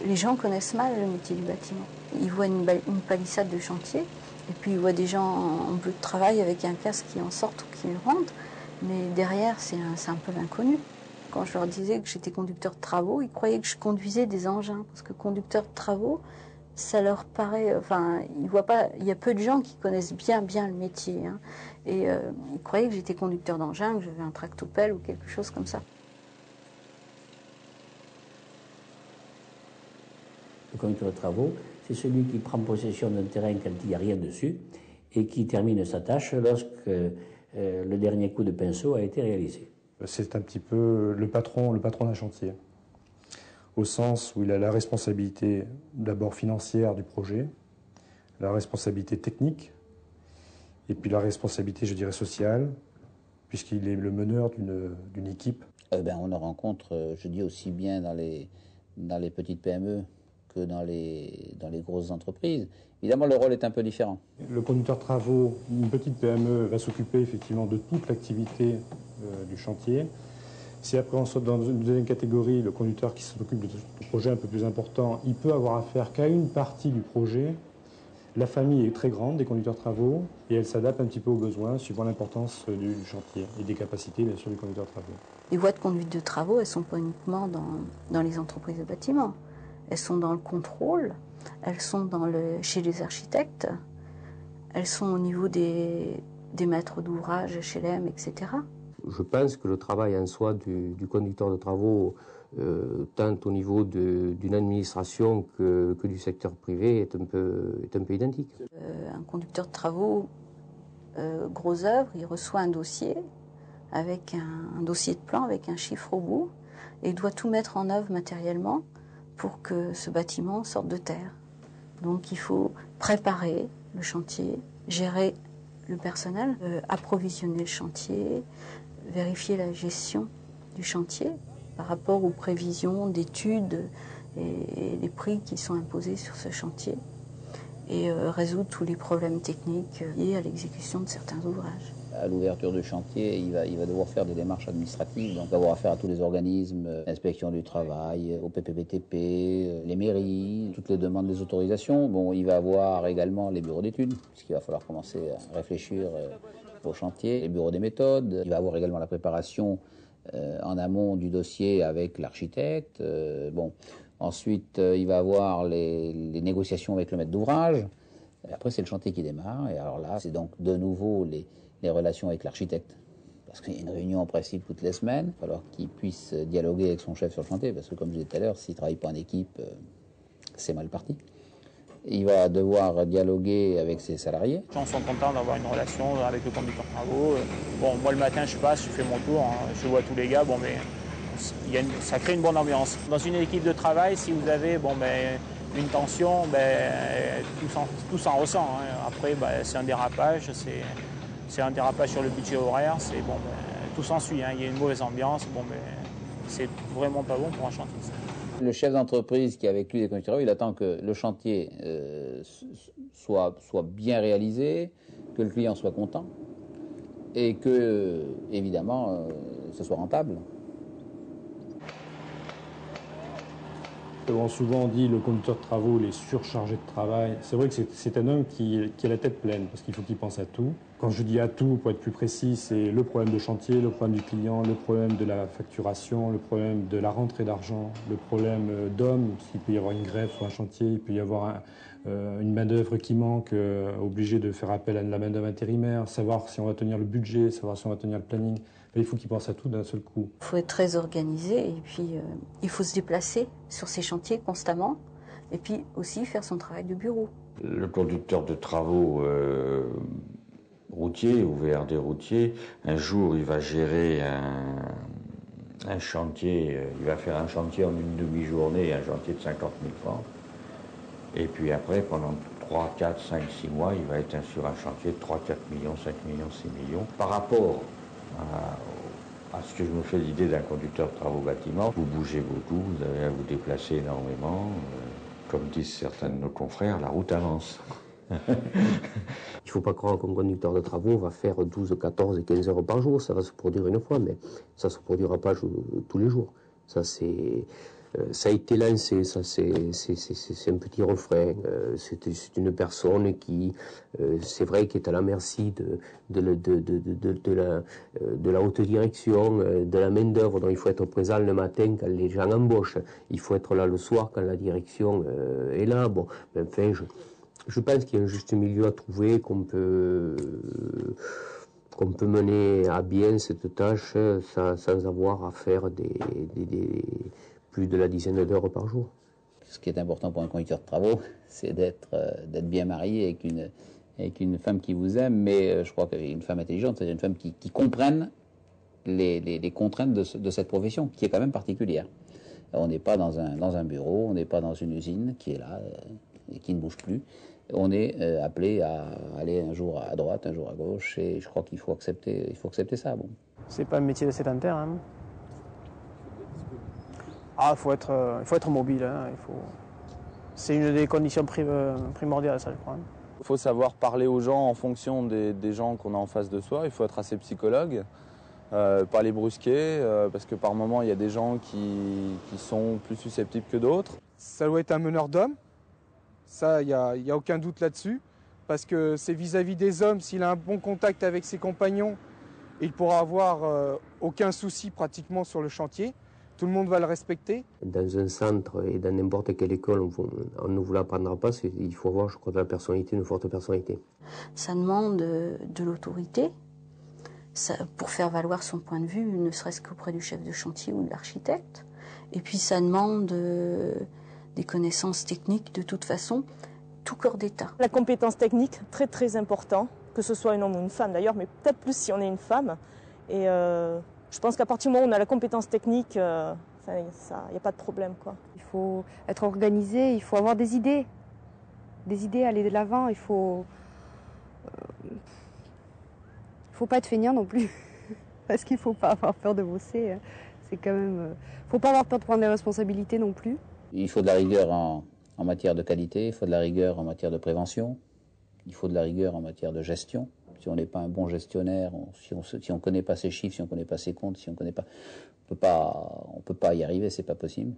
les gens connaissent mal le métier du bâtiment. Ils voient une palissade de chantier, et puis ils voient des gens en bleu de travail avec un casque qui en sortent ou qui rentrent, mais derrière, c'est un peu l'inconnu. Quand je leur disais que j'étais conducteur de travaux, ils croyaient que je conduisais des engins, parce que conducteur de travaux, ça leur paraît... Enfin, ils voient pas... Il y a peu de gens qui connaissent bien le métier, hein, et ils croyaient que j'étais conducteur d'engin, que j'avais un tractopelle ou quelque chose comme ça. Le conducteur de travaux, c'est celui qui prend possession d'un terrain quand il n'y a rien dessus et qui termine sa tâche lorsque le dernier coup de pinceau a été réalisé. C'est un petit peu le patron d'un chantier, au sens où il a la responsabilité d'abord financière du projet, la responsabilité technique, et puis la responsabilité, je dirais, sociale, puisqu'il est le meneur d'une équipe. On en rencontre, je dis, aussi bien dans les petites PME que dans les grosses entreprises. Évidemment, le rôle est un peu différent. Le conducteur de travaux, une petite PME, va s'occuper effectivement de toute l'activité du chantier. Si après on saute dans une deuxième catégorie, le conducteur qui s'occupe de projets un peu plus importants, il peut avoir affaire qu'à une partie du projet. La famille est très grande des conducteurs de travaux et elle s'adapte un petit peu aux besoins suivant l'importance du chantier et des capacités, bien sûr, du conducteur de travaux. Les voies de conduite de travaux, elles ne sont pas uniquement dans les entreprises de bâtiments. Elles sont dans le contrôle, elles sont chez les architectes, elles sont au niveau des maîtres d'ouvrage, HLM, etc. Je pense que le travail en soi du conducteur de travaux, tant au niveau d'une administration que du secteur privé, est un peu identique. Un conducteur de travaux, gros œuvre, il reçoit un dossier avec un dossier de plan avec un chiffre au bout et il doit tout mettre en œuvre matériellement pour que ce bâtiment sorte de terre. Donc il faut préparer le chantier, gérer le personnel, approvisionner le chantier, vérifier la gestion du chantier par rapport aux prévisions d'études et les prix qui sont imposés sur ce chantier et résoudre tous les problèmes techniques liés à l'exécution de certains ouvrages. À l'ouverture du chantier, il va devoir faire des démarches administratives, donc avoir affaire à tous les organismes, l'inspection du travail, au PPPTP, les mairies, toutes les demandes des autorisations. Bon, il va avoir également les bureaux d'études, puisqu'il va falloir commencer à réfléchir au chantier, les bureaux des méthodes. Il va avoir également la préparation en amont du dossier avec l'architecte. Ensuite, il va avoir les négociations avec le maître d'ouvrage. Après, c'est le chantier qui démarre. Et alors là, c'est donc de nouveau les relations avec l'architecte. Parce qu'il y a une réunion en principe toutes les semaines. Il va falloir qu'il puisse dialoguer avec son chef sur le chantier. Parce que comme je disais tout à l'heure, s'il ne travaille pas en équipe, c'est mal parti. Il va devoir dialoguer avec ses salariés. Les gens sont contents d'avoir une relation avec le conducteur de travaux. Moi le matin, je passe, je fais mon tour, hein, je vois tous les gars, mais ça crée une bonne ambiance. Dans une équipe de travail, si vous avez une tension, tout s'en ressent. Hein. Après, c'est un dérapage, c'est un dérapage sur le budget horaire, tout s'ensuit. Hein. Il y a une mauvaise ambiance, c'est vraiment pas bon pour un chantier. Le chef d'entreprise qui est avec lui des conducteurs, il attend que le chantier soit bien réalisé, que le client soit content et que, évidemment, ce soit rentable. Souvent on dit le conducteur de travaux, il est surchargé de travail. C'est vrai que c'est un homme qui a la tête pleine parce qu'il faut qu'il pense à tout. Quand je dis à tout, pour être plus précis, c'est le problème de chantier, le problème du client, le problème de la facturation, le problème de la rentrée d'argent, le problème d'hommes, parce qu'il peut y avoir une grève sur un chantier, il peut y avoir une main-d'œuvre qui manque, obligé de faire appel à la main-d'œuvre intérimaire, savoir si on va tenir le budget, savoir si on va tenir le planning. Il faut qu'il pense à tout d'un seul coup. Il faut être très organisé et puis il faut se déplacer sur ces chantiers constamment et puis aussi faire son travail de bureau. Le conducteur de travaux routier ou VRD routier, un jour il va gérer un chantier, il va faire un chantier en une demi-journée, un chantier de 50 000 francs. Et puis après, pendant 3, 4, 5, 6 mois, il va être sur un chantier de 3, 4 millions, 5 millions, 6 millions. Par rapport à ce que je me fais l'idée d'un conducteur de travaux bâtiment, vous bougez beaucoup, vous avez à vous déplacer énormément. Comme disent certains de nos confrères, la route avance. Il ne faut pas croire qu'un conducteur de travaux va faire 12, 14 et 15 heures par jour. Ça va se produire une fois, mais ça ne se produira pas tous les jours. Ça, c'est Ça a été lancé, ça c'est un petit refrain. C'est une personne qui, c'est vrai, qui est à la merci de la haute direction, de la main d'œuvre. Donc il faut être présent le matin quand les gens embauchent. Il faut être là le soir quand la direction est là. Bon, enfin, je pense qu'il y a un juste milieu à trouver, qu'on peut mener à bien cette tâche sans avoir à faire plus de la dizaine d'heures par jour. Ce qui est important pour un conducteur de travaux, c'est d'être bien marié avec une femme qui vous aime, mais je crois qu'une femme intelligente, c'est une femme qui comprenne les contraintes de cette profession, qui est quand même particulière. On n'est pas dans un bureau, on n'est pas dans une usine qui est là et qui ne bouge plus. On est appelé à aller un jour à droite, un jour à gauche, et je crois qu'il faut accepter ça. Bon. C'est pas un métier de sédentaire. Hein. Il faut être mobile. Hein. C'est une des conditions primordiales, ça, je crois. Il faut savoir parler aux gens en fonction des gens qu'on a en face de soi. Il faut être assez psychologue, pas les brusquer, parce que par moments, il y a des gens qui sont plus susceptibles que d'autres. Ça doit être un meneur d'hommes. Ça, il n'y a aucun doute là-dessus. Parce que c'est vis-à-vis des hommes, s'il a un bon contact avec ses compagnons, il pourra avoir aucun souci pratiquement sur le chantier. Tout le monde va le respecter. Dans un centre et dans n'importe quelle école, on ne vous l'apprendra pas. Il faut avoir, je crois, de la personnalité, une forte personnalité. Ça demande de l'autorité pour faire valoir son point de vue, ne serait-ce qu'auprès du chef de chantier ou de l'architecte. Et puis ça demande des connaissances techniques de toute façon, tout corps d'État. La compétence technique, très très important, que ce soit un homme ou une femme d'ailleurs, mais peut-être plus si on est une femme. Et je pense qu'à partir du moment où on a la compétence technique, il n'y a pas de problème, quoi. Il faut être organisé, il faut avoir des idées, aller de l'avant. Il faut pas être feignant non plus, parce qu'il ne faut pas avoir peur de bosser. C'est quand même, faut pas avoir peur de prendre des responsabilités non plus. Il faut de la rigueur en matière de qualité, il faut de la rigueur en matière de prévention, il faut de la rigueur en matière de gestion. Si on n'est pas un bon gestionnaire, si on ne connaît pas ses chiffres, si on ne connaît pas ses comptes, si on connaît pas, on peut pas y arriver, c'est pas possible.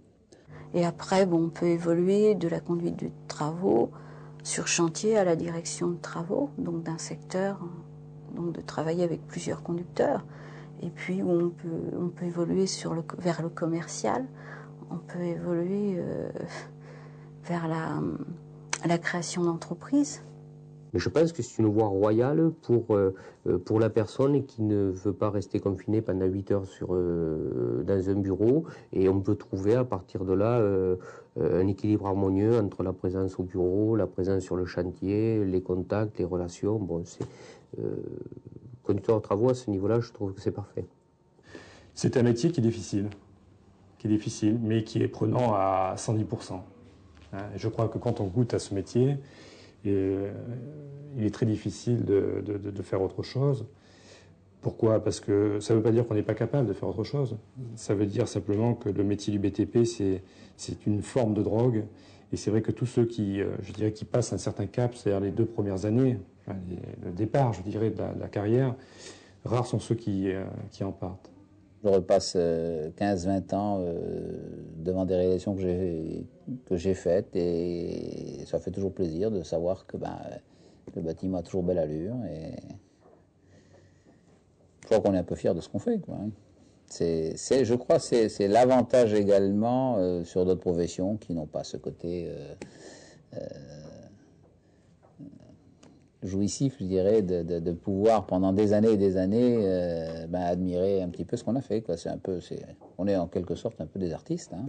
Et après, on peut évoluer de la conduite de travaux sur chantier à la direction de travaux, donc d'un secteur, donc de travailler avec plusieurs conducteurs. Et puis où on peut évoluer vers le commercial, on peut évoluer vers la création d'entreprises. Mais je pense que c'est une voie royale pour la personne qui ne veut pas rester confinée pendant 8 heures dans un bureau. Et on peut trouver à partir de là un équilibre harmonieux entre la présence au bureau, la présence sur le chantier, les contacts, les relations. Bon, conducteur de travaux, à ce niveau-là, je trouve que c'est parfait. C'est un métier qui est difficile, mais qui est prenant à 110%. Je crois que quand on goûte à ce métier, il est très difficile de faire autre chose. Pourquoi? Parce que ça ne veut pas dire qu'on n'est pas capable de faire autre chose. Ça veut dire simplement que le métier du BTP, c'est une forme de drogue. Et c'est vrai que tous ceux qui passent un certain cap, c'est-à-dire les 2 premières années, le départ, je dirais, de la carrière, rares sont ceux qui en partent. Je repasse 15-20 ans devant des réalisations que j'ai faites et ça fait toujours plaisir de savoir que le bâtiment a toujours belle allure et je crois qu'on est un peu fiers de ce qu'on fait, quoi. Je crois que c'est l'avantage également sur d'autres professions qui n'ont pas ce côté jouissif, je dirais, de pouvoir pendant des années et des années admirer un petit peu ce qu'on a fait, quoi. On est en quelque sorte un peu des artistes, hein.